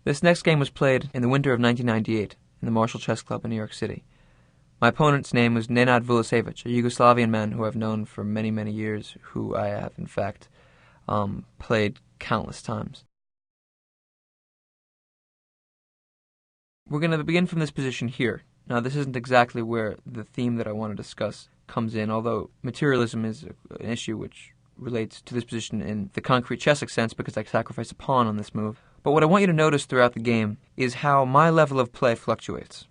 This next game was played in the winter of 1998 in the Marshall Chess Club in New York City. My opponent's name was Nenad Vulicevic, a Yugoslavian man who I've known for many, many years, who I have, in fact, played countless times. We're going to begin from this position here. Now, this isn't exactly where the theme that I want to discuss comes in, although materialism is an issue which relates to this position in the concrete chess sense because I sacrifice a pawn on this move. But what I want you to notice throughout the game is how my level of play fluctuates.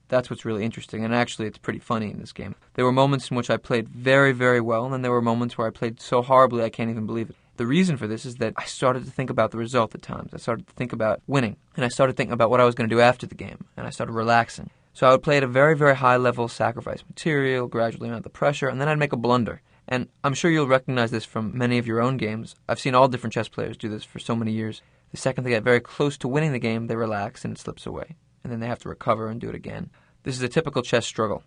That's what's really interesting, and actually it's pretty funny in this game. There were moments in which I played very, very well, and then there were moments where I played so horribly I can't even believe it. The reason for this is that I started to think about the result at times. I started to think about winning, and I started thinking about what I was going to do after the game, and I started relaxing. So I would play at a very, very high level, sacrifice material, gradually mount the pressure, and then I'd make a blunder. And I'm sure you'll recognize this from many of your own games. I've seen all different chess players do this for so many years. The second they get very close to winning the game, they relax and it slips away. And then they have to recover and do it again. This is a typical chess struggle.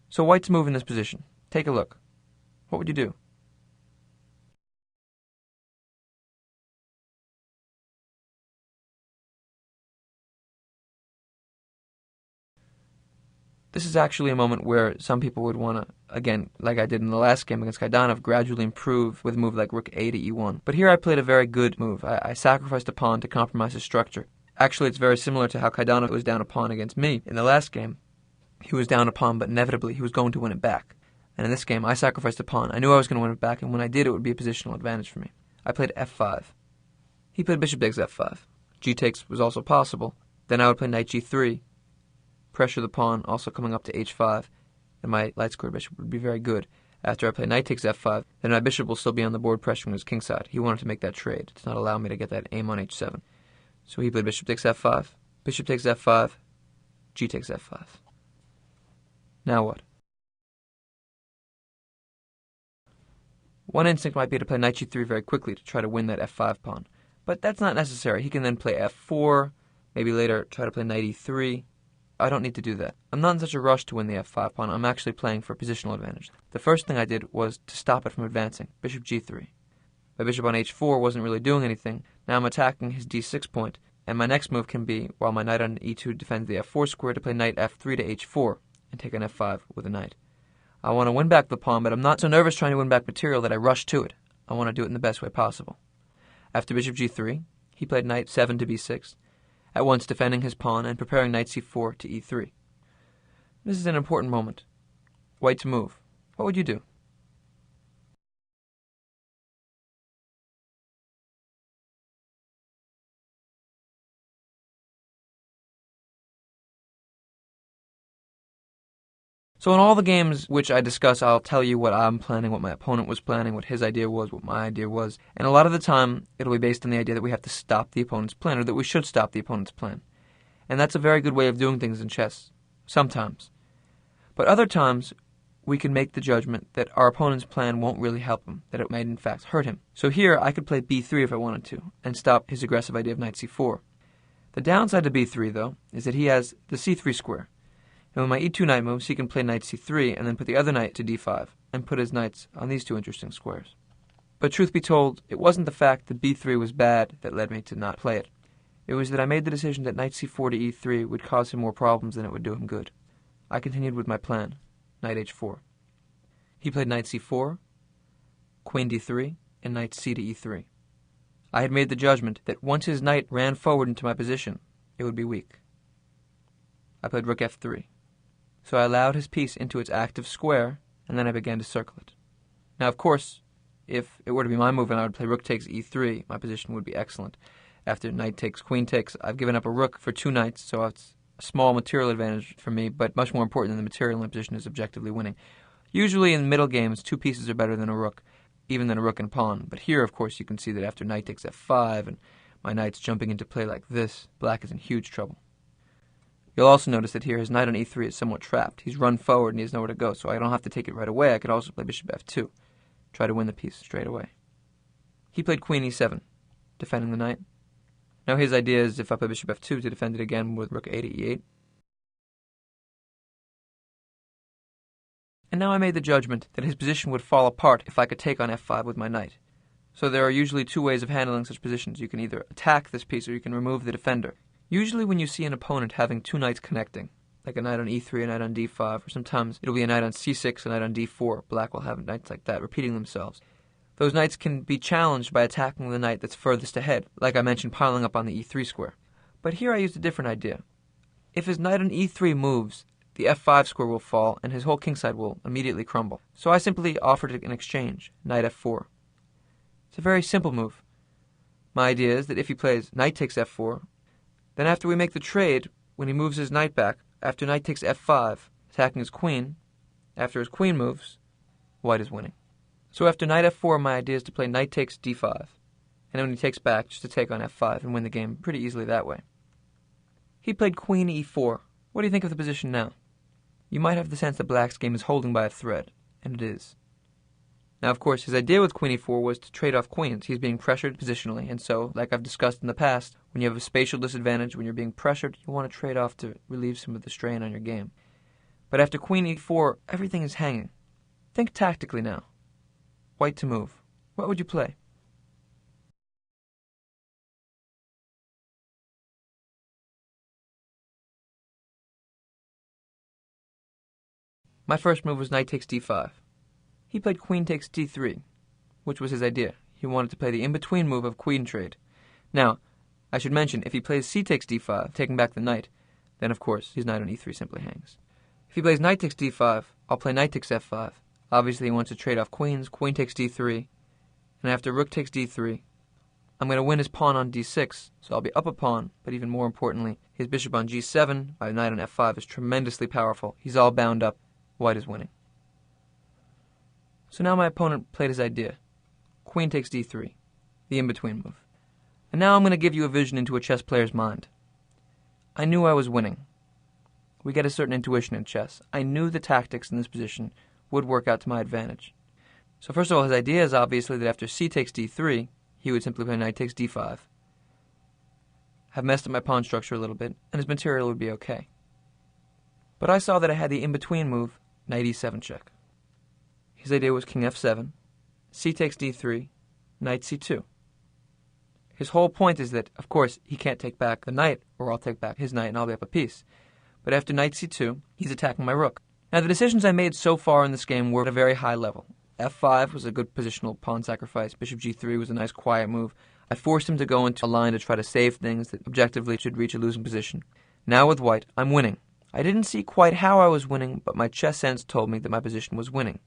So White's move in this position. Take a look. What would you do? This is actually a moment where some people would want to, again, like I did in the last game against Kaidanov, gradually improve with a move like rook a to e1. But here I played a very good move. I sacrificed a pawn to compromise his structure. Actually, it's very similar to how Kaidanov was down a pawn against me in the last game. He was down a pawn, but inevitably he was going to win it back. And in this game, I sacrificed a pawn. I knew I was going to win it back, and when I did, it would be a positional advantage for me. I played f5. He played bishop takes f5. G takes was also possible. Then I would play knight g3. Pressure the pawn, also coming up to h5, and my light-squared bishop would be very good. After I play knight takes f5, then my bishop will still be on the board pressuring his kingside. He wanted to make that trade, to not allow me to get that aim on h7. So he played bishop takes f5, bishop takes f5, g takes f5. Now what? One instinct might be to play knight g3 very quickly to try to win that f5 pawn, but that's not necessary. He can then play f4, maybe later try to play knight e3. I don't need to do that. I'm not in such a rush to win the f5 pawn. I'm actually playing for a positional advantage. The first thing I did was to stop it from advancing. Bishop g3. My bishop on h4 wasn't really doing anything. Now I'm attacking his d6 point, and my next move can be, while my knight on e2 defends the f4 square, to play knight f3 to h4 and take an f5 with a knight. I want to win back the pawn, but I'm not so nervous trying to win back material that I rush to it. I want to do it in the best way possible. After bishop g3, he played knight 7 to b6. At once defending his pawn and preparing knight c4 to e3. This is an important moment. White to move. What would you do? So in all the games which I discuss, I'll tell you what I'm planning, what my opponent was planning, what his idea was, what my idea was. And a lot of the time, it'll be based on the idea that we have to stop the opponent's plan, or that we should stop the opponent's plan. And that's a very good way of doing things in chess, sometimes. But other times, we can make the judgment that our opponent's plan won't really help him, that it might in fact hurt him. So here, I could play b3 if I wanted to, and stop his aggressive idea of knight c4. The downside to b3, though, is that he has the c3 square. And with my e2 knight moves, he can play knight c3 and then put the other knight to d5 and put his knights on these two interesting squares. But truth be told, it wasn't the fact that b3 was bad that led me to not play it. It was that I made the decision that knight c4 to e3 would cause him more problems than it would do him good. I continued with my plan, knight h4. He played knight c4, queen d3, and knight c to e3. I had made the judgment that once his knight ran forward into my position, it would be weak. I played rook f3. So I allowed his piece into its active square, and then I began to circle it. Now, of course, if it were to be my move and I would play rook takes e3, my position would be excellent. After knight takes, queen takes, I've given up a rook for two knights, so it's a small material advantage for me, but much more important than the material in my position is objectively winning. Usually in middle games, two pieces are better than a rook, even than a rook and pawn. But here, of course, you can see that after knight takes f5 and my knight's jumping into play like this, black is in huge trouble. You'll also notice that here his knight on e3 is somewhat trapped. He's run forward and he has nowhere to go, so I don't have to take it right away. I could also play bishop f2, try to win the piece straight away. He played queen e7, defending the knight. Now his idea is if I play bishop f2 to defend it again with rook a to e8. And now I made the judgment that his position would fall apart if I could take on f5 with my knight. So there are usually two ways of handling such positions. You can either attack this piece or you can remove the defender. Usually when you see an opponent having two knights connecting, like a knight on e3, a knight on d5, or sometimes it'll be a knight on c6, a knight on d4, black will have knights like that, repeating themselves. Those knights can be challenged by attacking the knight that's furthest ahead, like I mentioned, piling up on the e3 square. But here I used a different idea. If his knight on e3 moves, the f5 square will fall, and his whole kingside will immediately crumble. So I simply offered it in exchange, knight f4. It's a very simple move. My idea is that if he plays knight takes f4, then after we make the trade, when he moves his knight back, after knight takes f5, attacking his queen, after his queen moves, white is winning. So after knight f4, my idea is to play knight takes d5, and then when he takes back, just to take on f5 and win the game pretty easily that way. He played queen e4. What do you think of the position now? You might have the sense that black's game is holding by a thread, and it is. Now, of course, his idea with queen e4 was to trade off queens. He's being pressured positionally, and so, like I've discussed in the past, when you have a spatial disadvantage, when you're being pressured, you want to trade off to relieve some of the strain on your game. But after queen e4, everything is hanging. Think tactically now. White to move. What would you play? My first move was knight takes d5. He played queen takes d3, which was his idea. He wanted to play the in-between move of queen trade. Now, I should mention, if he plays c takes d5, taking back the knight, then of course his knight on e3 simply hangs. If he plays knight takes d5, I'll play knight takes f5. Obviously he wants to trade off queens, queen takes d3, and after rook takes d3, I'm going to win his pawn on d6, so I'll be up a pawn, but even more importantly, his bishop on g7, my knight on f5 is tremendously powerful. He's all bound up. White is winning. So now my opponent played his idea. Queen takes d3, the in-between move. And now I'm going to give you a vision into a chess player's mind. I knew I was winning. We get a certain intuition in chess. I knew the tactics in this position would work out to my advantage. So first of all, his idea is obviously that after c takes d3, he would simply play knight takes d5, have messed up my pawn structure a little bit, and his material would be okay. But I saw that I had the in-between move, knight e7 check. His idea was king f7, c takes d3, knight c2. His whole point is that, of course, he can't take back the knight, or I'll take back his knight and I'll be up a piece. But after knight c2, he's attacking my rook. Now, the decisions I made so far in this game were at a very high level. f5 was a good positional pawn sacrifice. Bishop g3 was a nice quiet move. I forced him to go into a line to try to save things that objectively should reach a losing position. Now with white, I'm winning. I didn't see quite how I was winning, but my chess sense told me that my position was winning.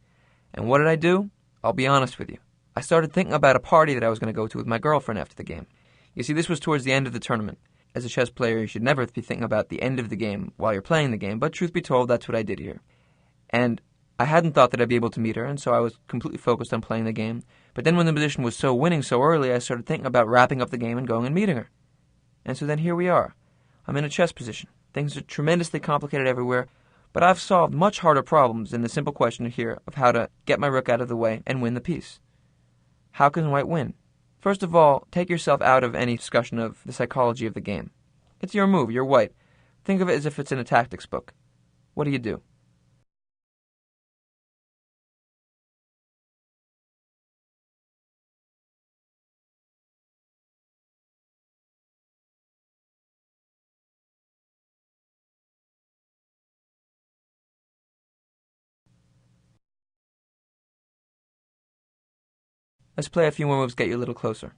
And what did I do? I'll be honest with you. I started thinking about a party that I was going to go to with my girlfriend after the game. You see, this was towards the end of the tournament. As a chess player, you should never be thinking about the end of the game while you're playing the game, but truth be told, that's what I did here. And I hadn't thought that I'd be able to meet her, and so I was completely focused on playing the game. But then when the position was so winning so early, I started thinking about wrapping up the game and going and meeting her. And so then here we are. I'm in a chess position. Things are tremendously complicated everywhere, but I've solved much harder problems in the simple question here of how to get my rook out of the way and win the piece. How can white win? First of all, take yourself out of any discussion of the psychology of the game. It's your move, you're white. Think of it as if it's in a tactics book. What do? Let's play a few more moves, get you a little closer.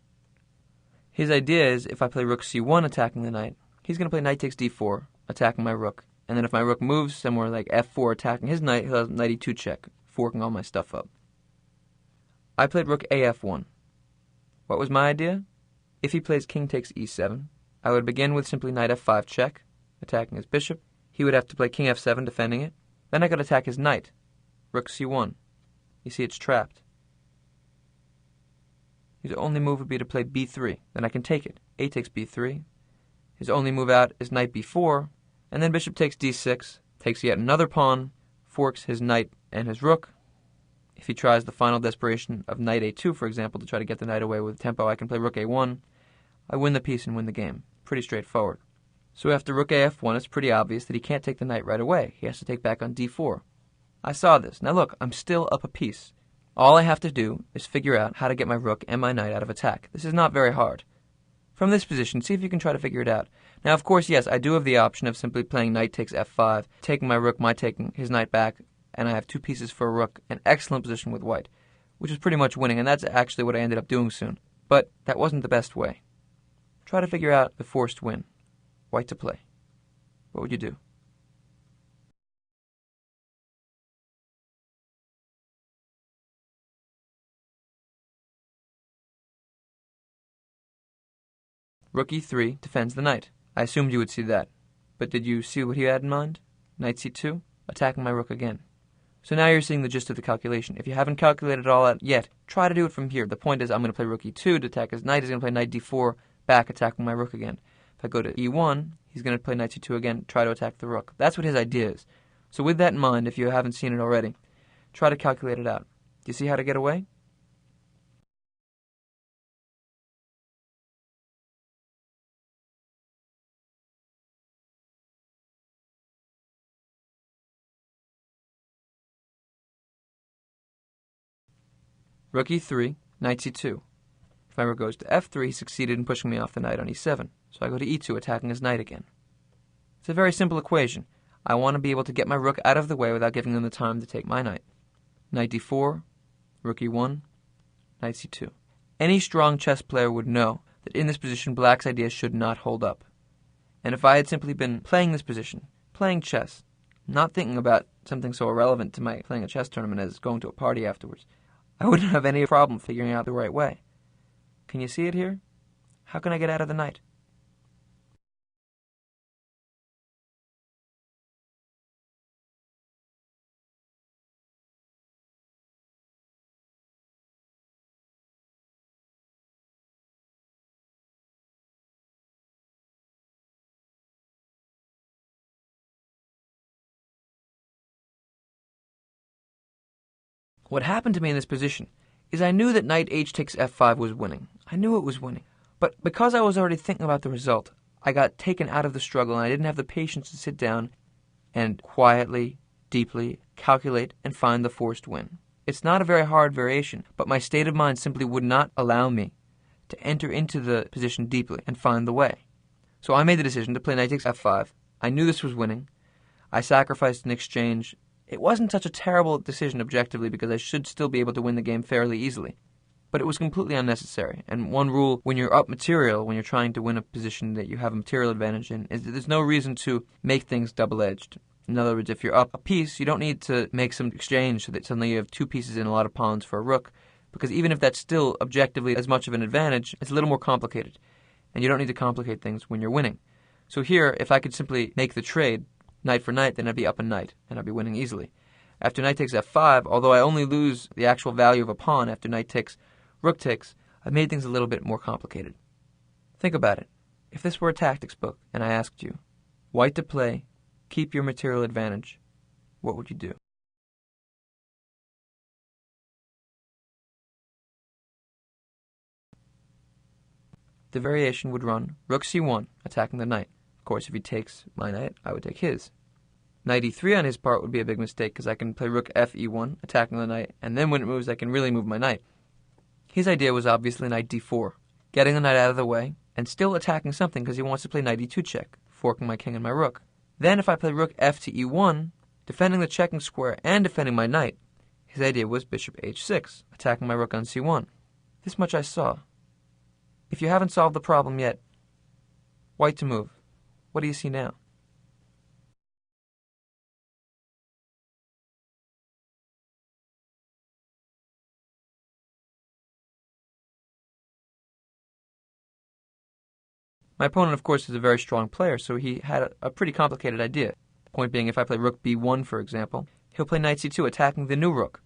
His idea is, if I play rook c1 attacking the knight, he's going to play knight takes d4, attacking my rook. And then if my rook moves somewhere like f4 attacking his knight, he'll have knight e2 check, forking all my stuff up. I played rook af1. What was my idea? If he plays king takes e7, I would begin with simply knight f5 check, attacking his bishop. He would have to play king f7, defending it. Then I could attack his knight, rook c1. You see, it's trapped. His only move would be to play b3. Then I can take it. A takes b3. His only move out is knight b4. And then bishop takes d6, takes yet another pawn, forks his knight and his rook. If he tries the final desperation of knight a2, for example, to try to get the knight away with tempo, I can play rook a1. I win the piece and win the game. Pretty straightforward. So after rook af1, it's pretty obvious that he can't take the knight right away. He has to take back on d4. I saw this. Now look, I'm still up a piece. All I have to do is figure out how to get my rook and my knight out of attack. This is not very hard. From this position, see if you can try to figure it out. Now, of course, yes, I do have the option of simply playing knight takes f5, taking my rook, taking his knight back, and I have 2 pieces for a rook, an excellent position with white, which is pretty much winning, and that's actually what I ended up doing soon. But that wasn't the best way. Try to figure out the forced win. White to play. What would you do? Rook e3 defends the knight. I assumed you would see that. But did you see what he had in mind? Knight c2, attacking my rook again. So now you're seeing the gist of the calculation. If you haven't calculated it all out yet, try to do it from here. The point is I'm going to play rook e2 to attack his knight. He's going to play knight d4, back attacking my rook again. If I go to e1, he's going to play knight c2 again, try to attack the rook. That's what his idea is. So with that in mind, if you haven't seen it already, try to calculate it out. Do you see how to get away? Rook e3, knight c2. If my rook goes to f3, he succeeded in pushing me off the knight on e7. So I go to e2, attacking his knight again. It's a very simple equation. I want to be able to get my rook out of the way without giving them the time to take my knight. Knight d4, rook e1, knight c2. Any strong chess player would know that in this position, black's idea should not hold up. And if I had simply been playing this position, playing chess, not thinking about something so irrelevant to my playing a chess tournament as going to a party afterwards, I wouldn't have any problem figuring out the right way. Can you see it here? How can I get out of the knight? What happened to me in this position is I knew that knight h takes f5 was winning. I knew it was winning. But because I was already thinking about the result, I got taken out of the struggle and I didn't have the patience to sit down and quietly, deeply calculate and find the forced win. It's not a very hard variation, but my state of mind simply would not allow me to enter into the position deeply and find the way. So I made the decision to play knight takes f5. I knew this was winning. I sacrificed in exchange. It wasn't such a terrible decision objectively because I should still be able to win the game fairly easily. But it was completely unnecessary. And one rule when you're up material, when you're trying to win a position that you have a material advantage in, is that there's no reason to make things double-edged. In other words, if you're up a piece, you don't need to make some exchange so that suddenly you have 2 pieces and a lot of pawns for a rook, because even if that's still objectively as much of an advantage, it's a little more complicated. And you don't need to complicate things when you're winning. So here, if I could simply make the trade, knight for knight, then I'd be up a knight, and I'd be winning easily. After knight takes f5, although I only lose the actual value of a pawn after knight takes, rook takes, I've made things a little bit more complicated. Think about it. If this were a tactics book, and I asked you, white to play, keep your material advantage, what would you do? The variation would run rook c1, attacking the knight. Of course, if he takes my knight, I would take his. Knight e3 on his part would be a big mistake because I can play rook f e1, attacking the knight, and then when it moves, I can really move my knight. His idea was obviously knight d4, getting the knight out of the way, and still attacking something because he wants to play knight e2 check, forking my king and my rook. Then if I play rook f to e1, defending the checking square and defending my knight, his idea was bishop h6, attacking my rook on c1. This much I saw. If you haven't solved the problem yet, white to move. What do you see now? My opponent, of course, is a very strong player, so he had a pretty complicated idea. The point being, if I play rook b1, for example, he'll play knight c2, attacking the new rook.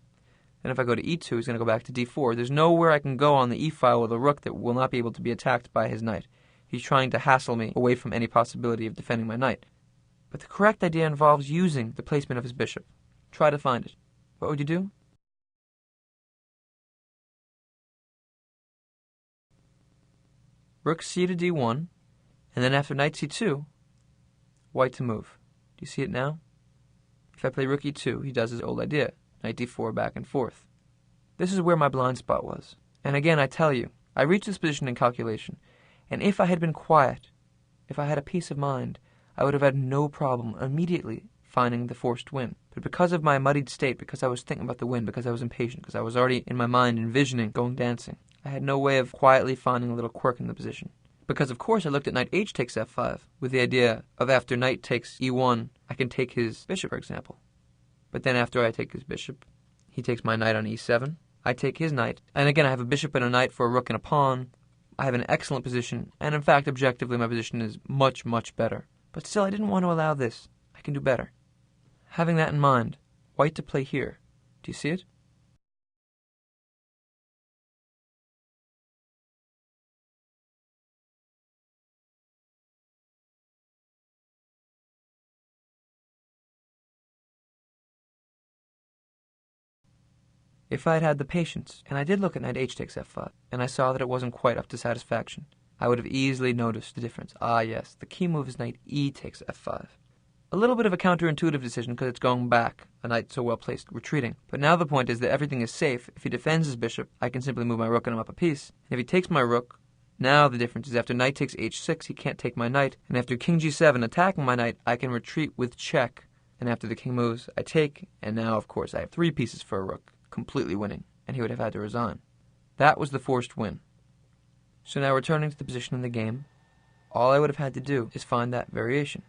Then if I go to e2, he's going to go back to d4. There's nowhere I can go on the e-file with a rook that will not be able to be attacked by his knight. He's trying to hassle me away from any possibility of defending my knight. But the correct idea involves using the placement of his bishop. Try to find it. What would you do? Rook c to d1, and then after knight c2, white to move. Do you see it now? If I play rook e2, he does his old idea, knight d4 back and forth. This is where my blind spot was. And again, I tell you, I reached this position in calculation, And if I had been quiet, if I had a peace of mind, I would have had no problem immediately finding the forced win. But because of my muddied state, because I was thinking about the win, because I was impatient, because I was already in my mind envisioning going dancing, I had no way of quietly finding a little quirk in the position. Because of course I looked at knight h takes f5, with the idea of after knight takes e1, I can take his bishop, for example. But then after I take his bishop, he takes my knight on e7, I take his knight, and again I have a bishop and a knight for a rook and a pawn. I have an excellent position, and in fact, objectively, my position is much, much better. But still, I didn't want to allow this. I can do better. Having that in mind, white to play here. Do you see it? If I had had the patience, and I did look at knight h takes f5, and I saw that it wasn't quite up to satisfaction, I would have easily noticed the difference. Ah yes, the key move is knight e takes f5. A little bit of a counterintuitive decision because it's going back, a knight so well placed, retreating. But now the point is that everything is safe. If he defends his bishop, I can simply move my rook and him up a piece. And if he takes my rook, now the difference is after knight takes h6, he can't take my knight. And after king g7 attacking my knight, I can retreat with check. And after the king moves, I take, and now of course I have 3 pieces for a rook, completely winning, and he would have had to resign. That was the forced win. So now returning to the position in the game, all I would have had to do is find that variation.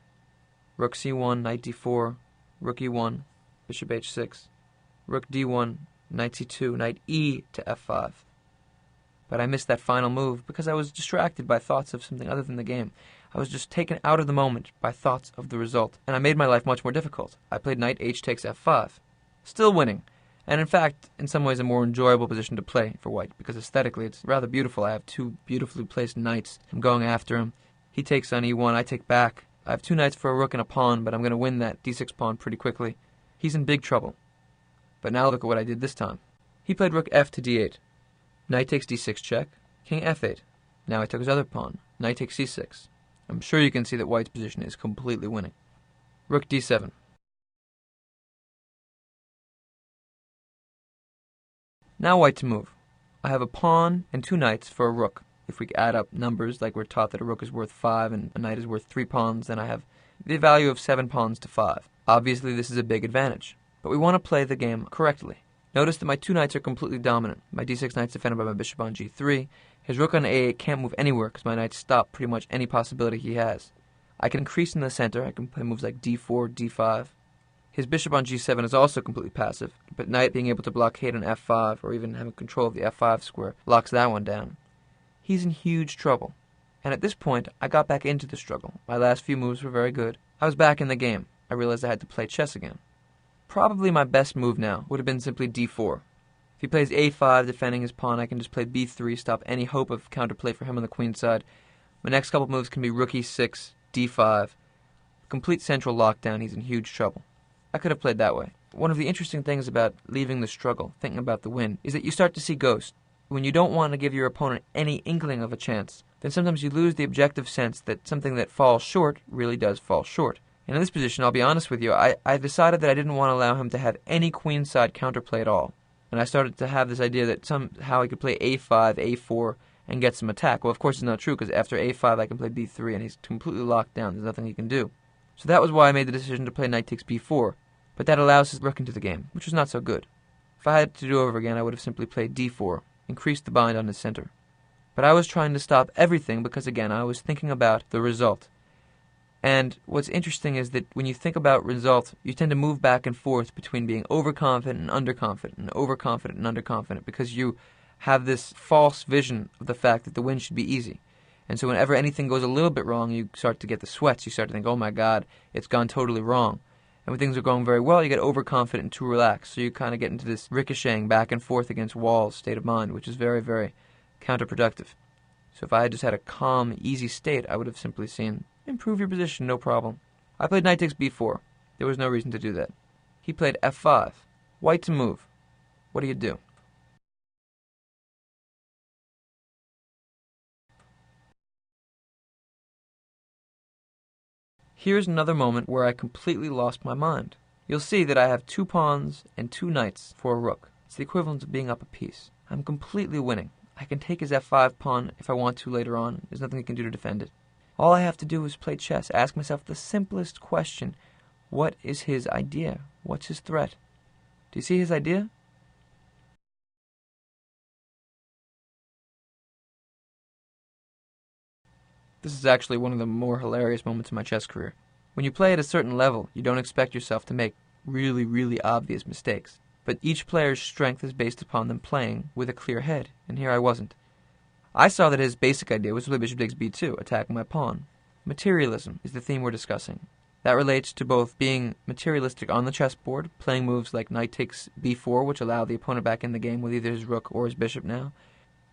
Rook c1, knight d4, rook e1, bishop h6, rook d1, knight c2, knight e to f5. But I missed that final move because I was distracted by thoughts of something other than the game. I was just taken out of the moment by thoughts of the result, and I made my life much more difficult. I played knight h takes f5, still winning, and in fact, in some ways a more enjoyable position to play for white, because aesthetically it's rather beautiful. I have 2 beautifully placed knights. I'm going after him. He takes on e1, I take back. I have 2 knights for a rook and a pawn, but I'm going to win that d6 pawn pretty quickly. He's in big trouble. But now look at what I did this time. He played rook f to d8. Knight takes d6 check, king f8. Now I took his other pawn. Knight takes c6. I'm sure you can see that white's position is completely winning. Rook d7. Now white to move. I have a pawn and 2 knights for a rook. If we add up numbers, like we're taught that a rook is worth 5 and a knight is worth 3 pawns, then I have the value of 7 pawns to 5. Obviously this is a big advantage, but we want to play the game correctly. Notice that my 2 knights are completely dominant. My d6 knight's defended by my bishop on g3. His rook on a8 can't move anywhere because my knights stop pretty much any possibility he has. I can increase in the center. I can play moves like d4, d5. His bishop on g7 is also completely passive, but knight being able to blockade on f5 or even having control of the f5 square locks that one down. He's in huge trouble. And at this point, I got back into the struggle. My last few moves were very good. I was back in the game. I realized I had to play chess again. Probably my best move now would have been simply d4. If he plays a5 defending his pawn, I can just play b3, stop any hope of counterplay for him on the queen side. My next couple moves can be rook e6, d5. Complete central lockdown, he's in huge trouble. I could have played that way. One of the interesting things about leaving the struggle, thinking about the win, is that you start to see ghosts. When you don't want to give your opponent any inkling of a chance, then sometimes you lose the objective sense that something that falls short really does fall short. And in this position, I'll be honest with you, I decided that I didn't want to allow him to have any queenside counterplay at all. And I started to have this idea that somehow he could play a5, a4, and get some attack. Well, of course it's not true, because after a5 I can play b3, and he's completely locked down. There's nothing he can do. So that was why I made the decision to play knight takes b4. But that allows his rook into the game, which was not so good. If I had to do over again, I would have simply played d4, increased the bind on his center. But I was trying to stop everything because, again, I was thinking about the result. And what's interesting is that when you think about result, you tend to move back and forth between being overconfident and underconfident, and overconfident and underconfident, because you have this false vision of the fact that the win should be easy. And so whenever anything goes a little bit wrong, you start to get the sweats. You start to think, oh my God, it's gone totally wrong. And when things are going very well, you get overconfident and too relaxed. So you kind of get into this ricocheting back and forth against walls state of mind, which is very, very counterproductive. So if I had just had a calm, easy state, I would have simply seen, improve your position, no problem. I played knight takes b4. There was no reason to do that. He played f5. White to move. What do you do? Here's another moment where I completely lost my mind. You'll see that I have 2 pawns and 2 knights for a rook. It's the equivalent of being up a piece. I'm completely winning. I can take his f5 pawn if I want to later on. There's nothing he can do to defend it. All I have to do is play chess, ask myself the simplest question. What is his idea? What's his threat? Do you see his idea? This is actually one of the more hilarious moments in my chess career. When you play at a certain level, you don't expect yourself to make really, really obvious mistakes. But each player's strength is based upon them playing with a clear head, and here I wasn't. I saw that his basic idea was to play bishop takes b2, attacking my pawn. Materialism is the theme we're discussing. That relates to both being materialistic on the chessboard, playing moves like knight takes b4, which allow the opponent back in the game with either his rook or his bishop now.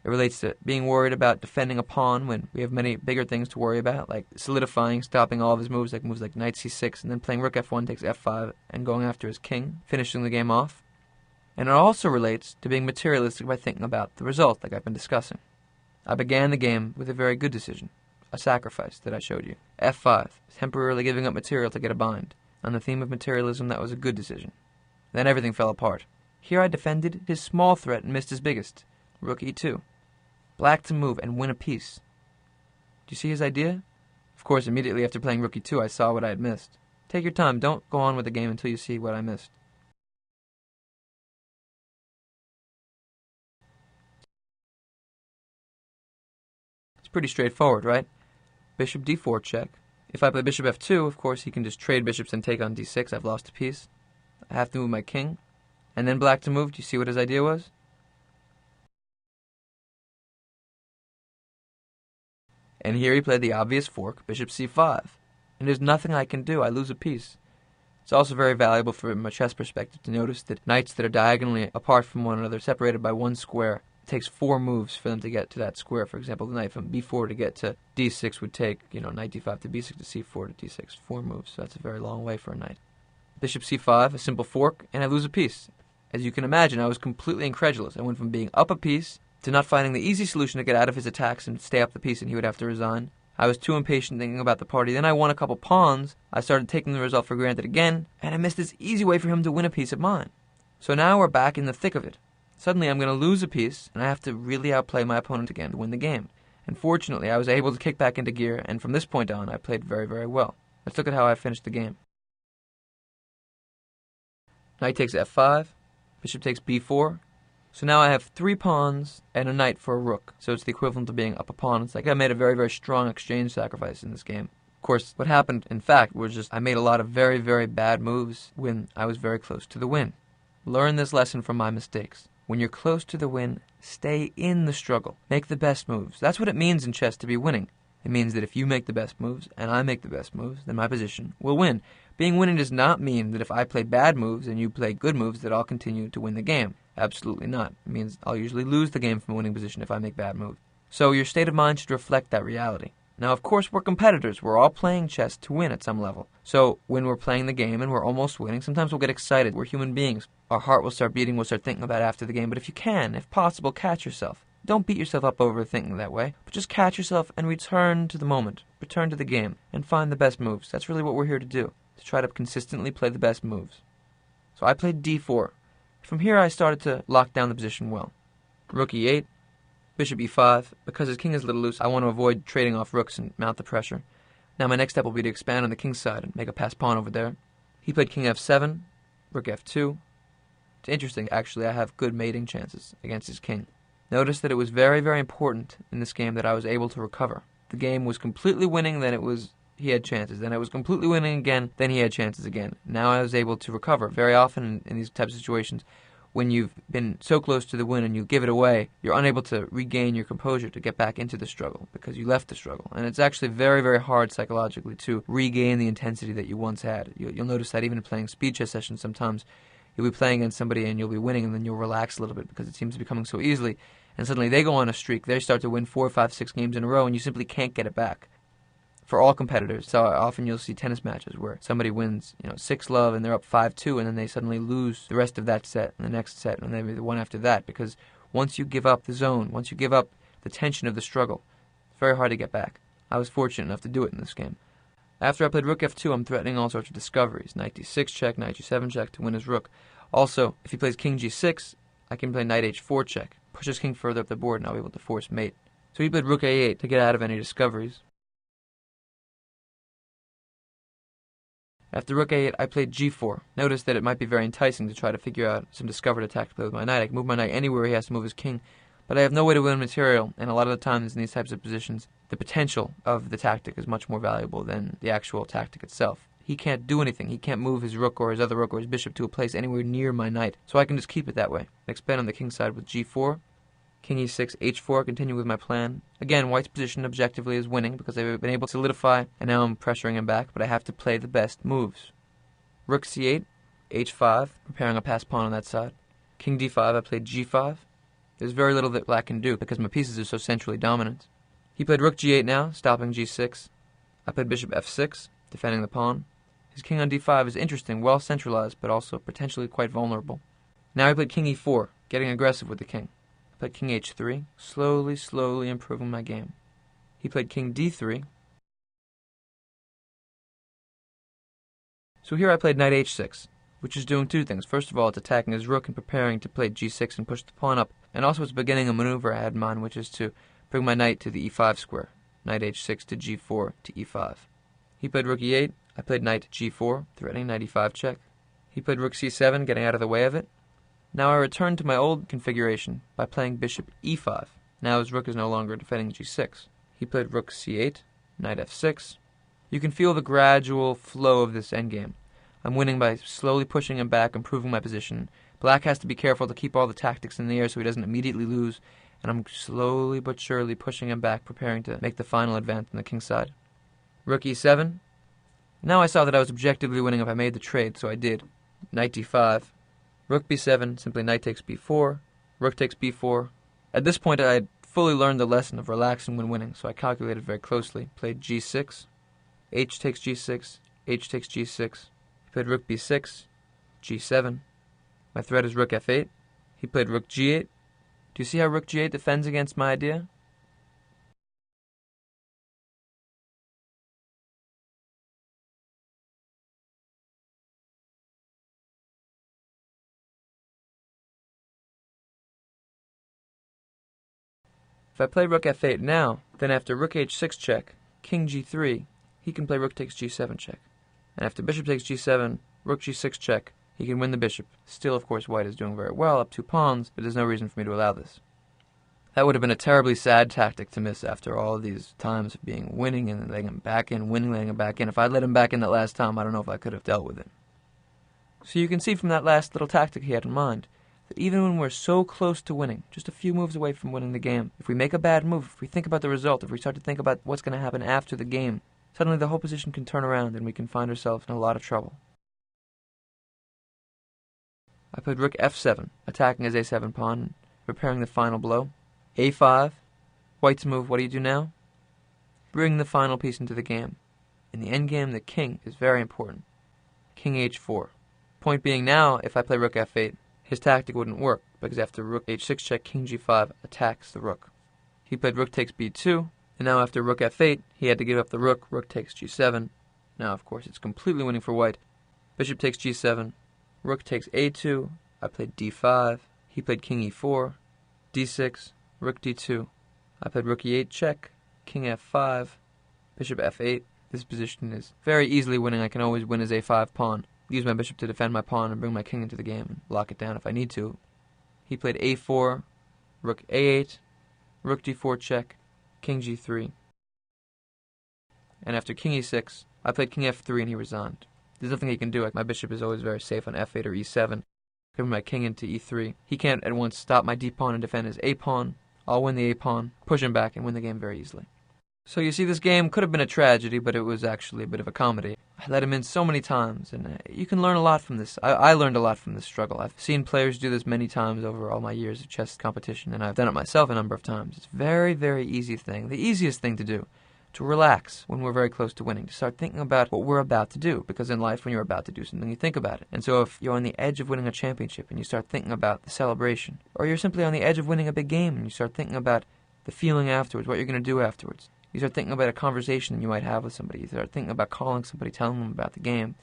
It relates to being worried about defending a pawn when we have many bigger things to worry about, like solidifying, stopping all of his moves like knight c6, and then playing rook f1 takes f5, and going after his king, finishing the game off. And it also relates to being materialistic by thinking about the result, like I've been discussing. I began the game with a very good decision, a sacrifice that I showed you. f5, temporarily giving up material to get a bind. On the theme of materialism, that was a good decision. Then everything fell apart. Here I defended his small threat and missed his biggest, rook e2. Black to move and win a piece. Do you see his idea? Of course, immediately after playing rook e2, I saw what I had missed. Take your time. Don't go on with the game until you see what I missed. It's pretty straightforward, right? Bishop d4 check. If I play bishop f2, of course, he can just trade bishops and take on d6. I've lost a piece. I have to move my king. And then black to move. Do you see what his idea was? And here he played the obvious fork, bishop c5. And there's nothing I can do. I lose a piece. It's also very valuable from a chess perspective to notice that knights that are diagonally apart from one another, separated by one square, it takes 4 moves for them to get to that square. For example, the knight from b4 to get to d6 would take, knight d5 to b6 to c4 to d6. 4 moves, so that's a very long way for a knight. Bishop c5, a simple fork, and I lose a piece. As you can imagine, I was completely incredulous. I went from being up a piece to not finding the easy solution to get out of his attacks and stay up the piece, and he would have to resign. I was too impatient thinking about the party. Then I won a couple pawns. I started taking the result for granted again, and I missed this easy way for him to win a piece of mine. So now we're back in the thick of it. Suddenly I'm going to lose a piece, and I have to really outplay my opponent again to win the game. And fortunately, I was able to kick back into gear, and from this point on, I played very, very well. Let's look at how I finished the game. Knight takes f5, bishop takes b4. So now I have 3 pawns and a knight for a rook. So it's the equivalent of being up a pawn. It's like I made a very, very strong exchange sacrifice in this game. Of course, what happened, in fact, was just I made a lot of very, very bad moves when I was very close to the win. Learn this lesson from my mistakes. When you're close to the win, stay in the struggle. Make the best moves. That's what it means in chess to be winning. It means that if you make the best moves and I make the best moves, then my position will win. Being winning does not mean that if I play bad moves and you play good moves that I'll continue to win the game. Absolutely not. It means I'll usually lose the game from a winning position if I make bad moves. So your state of mind should reflect that reality. Now, of course, we're competitors. We're all playing chess to win at some level. So when we're playing the game and we're almost winning, sometimes we'll get excited. We're human beings. Our heart will start beating. We'll start thinking about it after the game. But if you can, if possible, catch yourself. Don't beat yourself up over thinking that way, but just catch yourself and return to the moment. Return to the game and find the best moves. That's really what we're here to do, to try to consistently play the best moves. So I played d4. From here I started to lock down the position well. Rook e8, bishop e5. Because his king is a little loose, I want to avoid trading off rooks and mount the pressure. Now my next step will be to expand on the king's side and make a pass pawn over there. He played king f7, rook f2. It's interesting, actually, I have good mating chances against his king. Notice that it was very, very important in this game that I was able to recover. The game was completely winning, then he had chances. Then it was completely winning again, then he had chances again. Now I was able to recover. Very often in these types of situations, when you've been so close to the win and you give it away, you're unable to regain your composure to get back into the struggle because you left the struggle. And it's actually very, very hard psychologically to regain the intensity that you once had. You'll notice that even in playing speed chess sessions sometimes, you'll be playing against somebody and you'll be winning and then you'll relax a little bit because it seems to be coming so easily. And suddenly they go on a streak. They start to win 4, 5, 6 games in a row and you simply can't get it back. For all competitors, so often you'll see tennis matches where somebody wins, 6-love and they're up 5-2 and then they suddenly lose the rest of that set and the next set and maybe the one after that because once you give up the zone, once you give up the tension of the struggle, it's very hard to get back. I was fortunate enough to do it in this game. After I played rook f2, I'm threatening all sorts of discoveries. Knight d6 check, knight g7 check to win his rook. Also, if he plays king g6, I can play knight h4 check. push his king further up the board, and I'll be able to force mate. So he played rook a8 to get out of any discoveries. After rook a8, I played g4. Notice that it might be very enticing to try to figure out some discovered attack to play with my knight. I can move my knight anywhere he has to move his king, but I have no way to win material, and a lot of the times in these types of positions, the potential of the tactic is much more valuable than the actual tactic itself. He can't do anything. He can't move his rook or his other rook or his bishop to a place anywhere near my knight, so I can just keep it that way. Expand on the king side with g4. King e6, h4, continue with my plan. Again, white's position objectively is winning because I've been able to solidify, and now I'm pressuring him back, but I have to play the best moves. Rook c8, h5, preparing a pass pawn on that side. King d5, I played g5. There's very little that black can do because my pieces are so centrally dominant. He played rook g8 now, stopping g6. I played bishop f6, defending the pawn. His king on d5 is interesting, well centralized, but also potentially quite vulnerable. Now he played king e4, getting aggressive with the king. I played king h3, slowly improving my game. He played king d3. So here I played knight h6, which is doing two things. First of all, it's attacking his rook and preparing to play g6 and push the pawn up. And also it's beginning a maneuver I had in mind, which is to bring my knight to the e5 square. Knight h6 to g4 to e5. He played rook e8. I played knight g4, threatening knight e5 check. He played rook c7, getting out of the way of it. Now I return to my old configuration by playing bishop e5. Now his rook is no longer defending g6. He played rook c8, knight f6. You can feel the gradual flow of this endgame. I'm winning by slowly pushing him back, improving my position. Black has to be careful to keep all the tactics in the air so he doesn't immediately lose, and I'm slowly but surely pushing him back, preparing to make the final advance on the king's side. Rook e7. Now I saw that I was objectively winning if I made the trade, so I did. Knight d5. Rook b7, simply knight takes b4. Rook takes b4. At this point I had fully learned the lesson of relaxing when winning, so I calculated very closely. Played g6. H takes g6. H takes g6. He played rook b6. g7. My threat is rook f8. He played rook g8. Do you see how rook g8 defends against my idea? If I play rook f8 now, then after rook h6 check, king g3, he can play rook takes g7 check. And after bishop takes g7, rook g6 check, he can win the bishop. Still, of course, white is doing very well, up 2 pawns, but there's no reason for me to allow this. That would have been a terribly sad tactic to miss after all these times of being winning and letting him back in, winning, letting him back in. If I'd let him back in that last time, I don't know if I could have dealt with it. So you can see from that last little tactic he had in mind, that even when we're so close to winning, just a few moves away from winning the game, if we make a bad move, if we think about the result, if we start to think about what's going to happen after the game, suddenly the whole position can turn around and we can find ourselves in a lot of trouble. I played rook f7, attacking his a7 pawn, preparing the final blow. a5, white's move, what do you do now? Bring the final piece into the game. In the endgame, the king is very important. King h4. Point being now, if I play rook f8, his tactic wouldn't work, because after rook h6 check, king g5 attacks the rook. He played rook takes b2, and now after rook f8, he had to give up the rook, rook takes g7. Now, of course, it's completely winning for white. Bishop takes g7, rook takes a2, I played d5, he played king e4, d6, rook d2, I played rook e8 check, king f5, bishop f8. This position is very easily winning. I can always win his a5 pawn. Use my bishop to defend my pawn and bring my king into the game and lock it down if I need to. He played a4, rook a8, rook d4 check, king g3. And after king e6, I played king f3 and he resigned. There's nothing he can do. My bishop is always very safe on f8 or e7. Bring my king into e3. He can't at once stop my d-pawn and defend his a-pawn. I'll win the a-pawn, push him back, and win the game very easily. So you see, this game could have been a tragedy, but it was actually a bit of a comedy. I let him in so many times, and you can learn a lot from this. I learned a lot from this struggle. I've seen players do this many times over all my years of chess competition, and I've done it myself a number of times. It's a very, very easy thing, the easiest thing to do, to relax when we're very close to winning, to start thinking about what we're about to do, because in life, when you're about to do something, you think about it. And so if you're on the edge of winning a championship and you start thinking about the celebration, or you're simply on the edge of winning a big game and you start thinking about the feeling afterwards, what you're going to do afterwards, you start thinking about a conversation you might have with somebody. You start thinking about calling somebody, telling them about the game.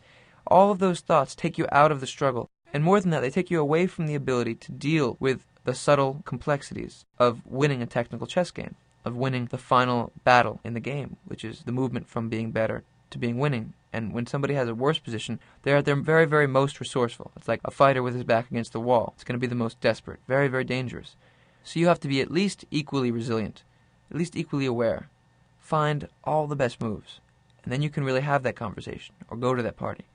All of those thoughts take you out of the struggle. And more than that, they take you away from the ability to deal with the subtle complexities of winning a technical chess game, of winning the final battle in the game, which is the movement from being better to being winning. And when somebody has a worse position, they're at their very, very most resourceful. It's like a fighter with his back against the wall. It's going to be the most desperate, very, very dangerous. So you have to be at least equally resilient, at least equally aware. Find all the best moves, and then you can really have that conversation or go to that party.